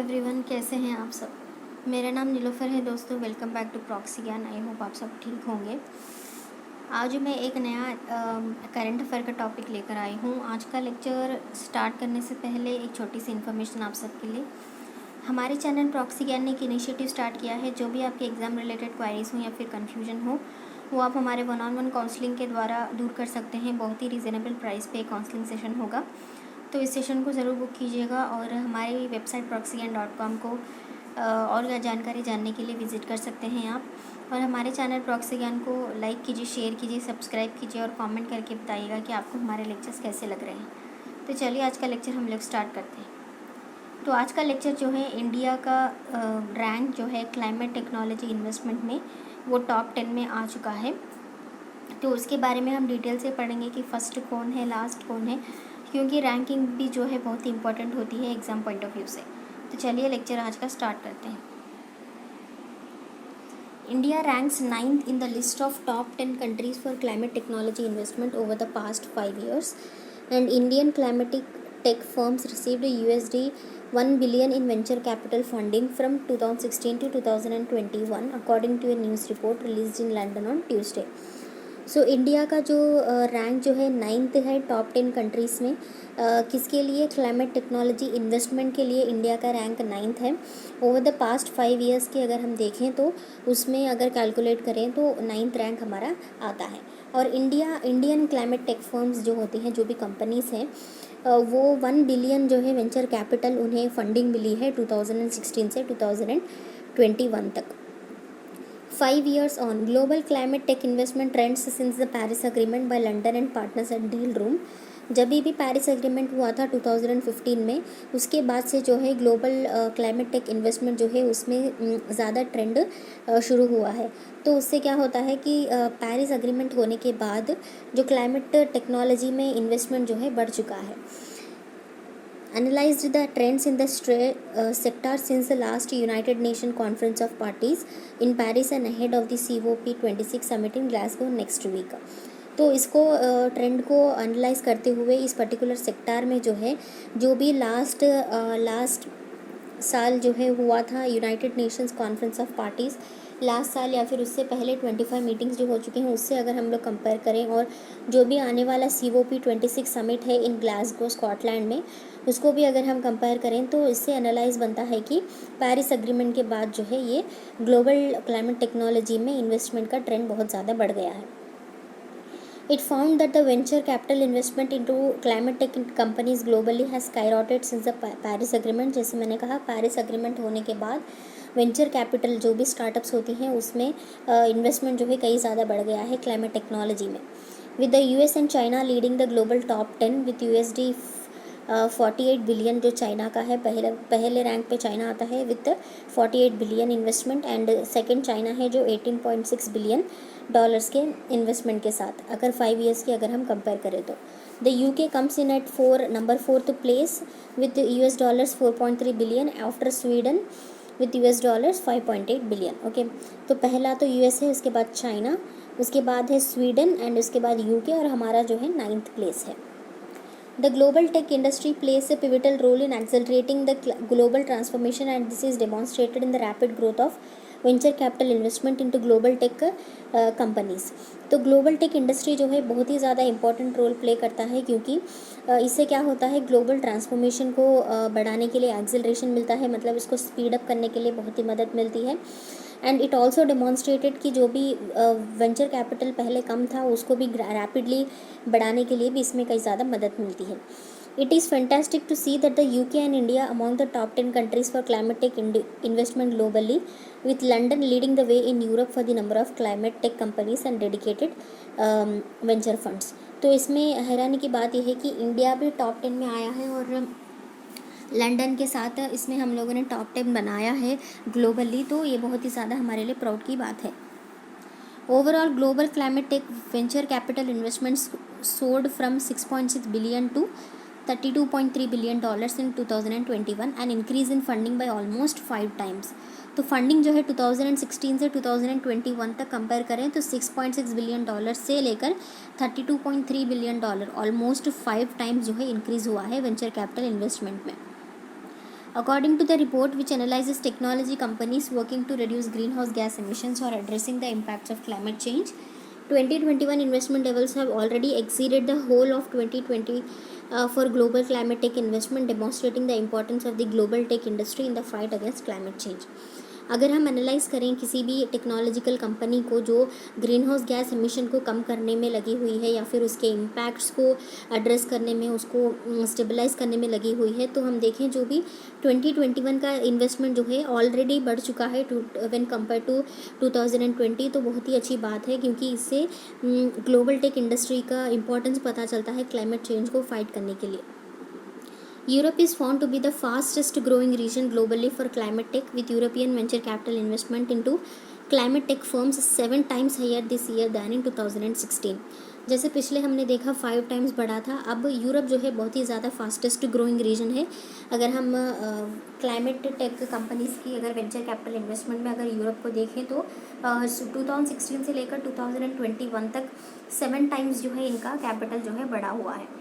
Everyone, कैसे हैं आप सब। मेरा नाम नीलोफर है दोस्तों। वेलकम बैक टू प्रॉक्सी ज्ञान। आई होप आप सब ठीक होंगे। आज मैं एक नया करंट अफेयर का टॉपिक लेकर आई हूँ। आज का लेक्चर स्टार्ट करने से पहले एक छोटी सी इन्फॉर्मेशन आप सबके लिए। हमारे चैनल प्रॉक्सी ज्ञान ने एक इनिशिएटिव स्टार्ट किया है। जो भी आपके एग्ज़ाम रिलेटेड क्वारीज हो या फिर कन्फ्यूजन हो, वो आप हमारे 1-on-1 काउंसलिंग के द्वारा दूर कर सकते हैं। बहुत ही रीज़नेबल प्राइस पे काउंसलिंग सेशन होगा, तो इस सेशन को ज़रूर बुक कीजिएगा। और हमारी वेबसाइट proxygan.com को और जानकारी जानने के लिए विज़िट कर सकते हैं आप। और हमारे चैनल प्रॉक्सी ज्ञान को लाइक कीजिए, शेयर कीजिए, सब्सक्राइब कीजिए और कमेंट करके बताइएगा कि आपको हमारे लेक्चर्स कैसे लग रहे हैं। तो चलिए आज का लेक्चर हम लोग स्टार्ट करते हैं। तो आज का लेक्चर जो है, इंडिया का रैंक जो है क्लाइमेट टेक्नोलॉजी इन्वेस्टमेंट में, वो टॉप 10 में आ चुका है। तो उसके बारे में हम डिटेल से पढ़ेंगे कि फर्स्ट कौन है, लास्ट कौन है, क्योंकि रैंकिंग भी जो है बहुत इंपॉर्टेंट होती है एग्ज़ाम पॉइंट ऑफ व्यू से। तो चलिए लेक्चर आज का स्टार्ट करते हैं। India ranks 9th in the list of top 10 countries for climate technology investment over the past 5 years, and Indian climatic tech firms received USD 1 billion in venture capital funding from 2016 to 2021, according to a news report released in London on Tuesday. So India का जो rank जो है 9th है top 10 countries में। किसके लिए? Climate technology investment के लिए इंडिया का रैंक 9th है। ओवर द पास्ट 5 years की अगर हम देखें तो उसमें अगर कैलकुलेट करें तो 9th रैंक हमारा आता है। और इंडियन क्लाइमेट टेक फर्म्स जो होती हैं, जो भी कंपनीज़ हैं, वो 1 बिलियन जो है वेंचर कैपिटल उन्हें फंडिंग मिली है 2016 से 2021 तक। 5 years on, global climate tech investment trends since the Paris Agreement by London and partners at Deal Room। जब भी पेरिस एग्रीमेंट हुआ था 2015 में, उसके बाद से जो है ग्लोबल क्लाइमेट टेक इन्वेस्टमेंट जो है उसमें ज़्यादा ट्रेंड शुरू हुआ है। तो उससे क्या होता है कि पेरिस एग्रीमेंट होने के बाद जो क्लाइमेट टेक्नोलॉजी में इन्वेस्टमेंट जो है बढ़ चुका है। Analyzed the trends in the sector since the last United Nations Conference of Parties in Paris and ahead of the COP26 summit in Glasgow next week। तो इसको ट्रेंड को एनालाइज करते हुए इस पर्टिकुलर सेक्टर में जो है, जो भी लास्ट साल जो है हुआ था United Nations conference of parties, last साल या फिर उससे पहले 25 मीटिंग्स जो हो चुके हैं, उससे अगर हम लोग कंपेयर करें, और जो भी आने वाला COP26 समिट है इन ग्लासगो स्कॉटलैंड में, उसको भी अगर हम कंपेयर करें तो इससे एनालाइज बनता है कि पेरिस एग्रीमेंट के बाद जो है ये ग्लोबल क्लाइमेट टेक्नोलॉजी में इन्वेस्टमेंट का ट्रेंड बहुत ज़्यादा बढ़ गया है। It found that the venture capital investment into climate tech companies globally has skyrocketed since the Paris Agreement। जैसे मैंने कहा, पेरिस एग्रीमेंट होने के बाद वेंचर कैपिटल जो भी स्टार्टअप्स होती हैं उसमें इन्वेस्टमेंट जो है कई ज़्यादा बढ़ गया है क्लाइमेट टेक्नोलॉजी में। With the US and China leading the global top 10 with USD 48 billion जो चाइना का है, पहले रैंक पे चाइना आता है with 48 billion investment, and second China है जो 18.6 बिलियन डॉलर्स के इन्वेस्टमेंट के साथ, अगर 5 years की अगर हम कंपेयर करें तो। The UK comes in at number 4th place with $4.3 billion after Sweden with $5.8 billion. Okay, तो पहला तो US है, उसके बाद चाइना, उसके बाद है स्वीडन, एंड उसके बाद UK, और हमारा जो है 9th प्लेस है। The global tech industry plays a pivotal role in accelerating the global transformation, and this is demonstrated in the rapid growth of venture capital investment into global tech companies। तो global tech industry जो है बहुत ही ज़्यादा important role play करता है, क्योंकि इससे क्या होता है, ग्लोबल ट्रांसफॉर्मेशन को बढ़ाने के लिए एक्सेलरेशन मिलता है, मतलब इसको स्पीड अप करने के लिए बहुत ही मदद मिलती है। एंड इट ऑल्सो डेमॉन्स्ट्रेटेड कि जो भी वेंचर कैपिटल पहले कम था उसको भी रैपिडली बढ़ाने के लिए भी इसमें कई ज़्यादा मदद मिलती है। It is fantastic to see that the UK and India among the top 10 countries for climate tech investment globally, with London leading the way in Europe for the number of climate tech companies and dedicated venture funds। तो इसमें हैरानी की बात यह है कि India भी top 10 में आया है, और लंदन के साथ इसमें हम लोगों ने टॉप 10 बनाया है ग्लोबली, तो ये बहुत ही ज़्यादा हमारे लिए प्राउड की बात है। Overall global climate tech venture capital investments soared from 6.6 billion to $32.3 billion in 2021, an increase in funding by almost 5 times। तो फंडिंग जो है 2016 से 2021 तक कंपेयर करें तो $6.6 बिलियन से लेकर $32.3 बिलियन ऑलमोस्ट 5 टाइम्स जो है इंक्रीज़ हुआ है वेंचर कैपिटल इन्वेस्टमेंट में। According to the report, which analyzes technology companies working to reduce greenhouse gas emissions or addressing the impacts of climate change, 2021 investment levels have already exceeded the whole of 2020 for global climate tech investment, demonstrating the importance of the global tech industry in the fight against climate change. अगर हम analyse करें किसी भी technological company को जो green house gas emission को कम करने में लगी हुई है या फिर उसके इम्पैक्ट्स को एड्रेस करने में, उसको स्टेबलाइज करने में लगी हुई है, तो हम देखें जो भी 2021 का इन्वेस्टमेंट जो है ऑलरेडी बढ़ चुका है व्हेन कंपेयर टू 2020, तो बहुत ही अच्छी बात है क्योंकि इससे ग्लोबल टेक इंडस्ट्री का इम्पोर्टेंस पता चलता है क्लाइमेट चेंज को फाइट करने के लिए. Europe is found to be the fastest growing region globally for climate tech, with European venture capital investment into climate tech firms 7 times higher this year than in 2016. जैसे पिछले हमने देखा 5 times बढ़ा था, अब यूरोप जो है बहुत ही ज़्यादा फास्टेस्ट ग्रोइंग रीजन है. अगर हम क्लाइमेट टेक कंपनीज़ की अगर वेंचर कैपिटल इन्वेस्टमेंट में अगर यूरोप को देखें तो 2016 से लेकर 2021 तक 7 टाइम्स जो है इनका कैपिटल जो है बढ़ा हुआ है.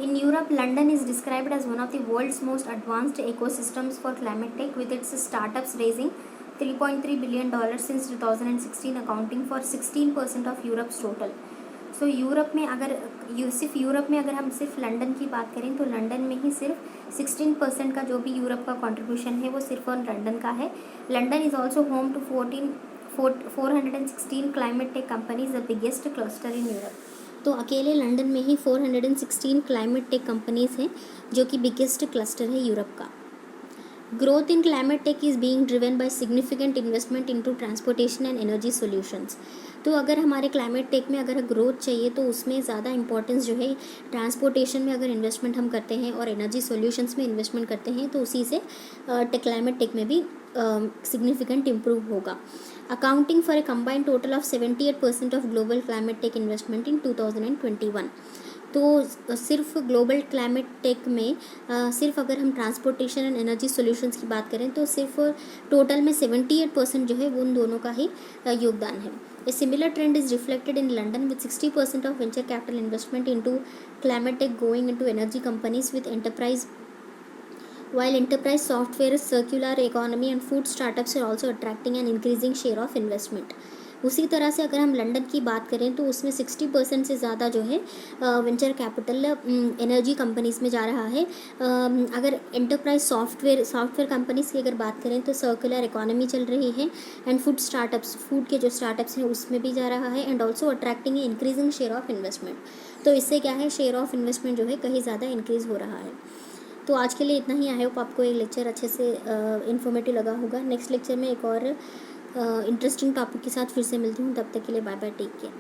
In Europe, London is described as one of the world's most advanced ecosystems for climate tech, with its startups raising $3.3 billion since 2016, accounting for 16% of Europe's total. So Europe में अगर हम सिर्फ लंदन की बात करें तो लंदन में ही सिर्फ 16% का जो भी यूरोप का कंट्रीब्यूशन है वो सिर्फ और लंदन का है. London is also home to 416 climate tech companies, the biggest cluster in Europe. तो अकेले लंदन में ही 416 क्लाइमेट टेक कंपनीज़ हैं जो कि बिगेस्ट क्लस्टर है यूरोप का. Growth in climate tech is being driven by significant investment into transportation and energy solutions. तो अगर हमारे क्लाइमेट टेक में अगर ग्रोथ चाहिए तो उसमें ज़्यादा इंपॉर्टेंस जो है ट्रांसपोर्टेशन में अगर इन्वेस्टमेंट हम करते हैं और एनर्जी सॉल्यूशंस में इन्वेस्टमेंट करते हैं तो उसी से क्लाइमेट टेक में भी सिग्निफिकेंट इम्प्रूव होगा. Accounting for a combined total of 78% of global climate tech investment in 2021. तो सिर्फ ग्लोबल क्लाइमेट टेक में सिर्फ अगर हम ट्रांसपोर्टेशन एंड एनर्जी सॉल्यूशंस की बात करें तो सिर्फ टोटल में 78% जो है वो उन दोनों का ही योगदान है. A similar trend is reflected in London, with 60% of venture capital investment into climate tech going into energy companies with enterprise, while enterprise software, circular economy and food startups are also attracting an increasing share of investment. उसी तरह से अगर हम London की बात करें तो उसमें 60% से ज़्यादा जो है वेंचर कैपिटल एनर्जी कंपनीज़ में जा रहा है. अगर एंटरप्राइज सॉफ्टवेयर कंपनीज़ की अगर बात करें तो सर्कुलर इकोनॉमी चल रही है एंड फूड के जो स्टार्टअप्स हैं उसमें भी जा रहा है and also attracting increasing share of investment. तो इससे क्या है, शेयर ऑफ इन्वेस्टमेंट जो है कहीं ज़्यादा इंक्रीज़ हो रहा है. तो आज के लिए इतना ही. आई होप आपको ये लेक्चर अच्छे से इन्फॉर्मेटिव लगा होगा. नेक्स्ट लेक्चर में एक और इंटरेस्टिंग टॉपिक के साथ फिर से मिलती हूँ. तब तक के लिए बाय बाय, टेक केयर.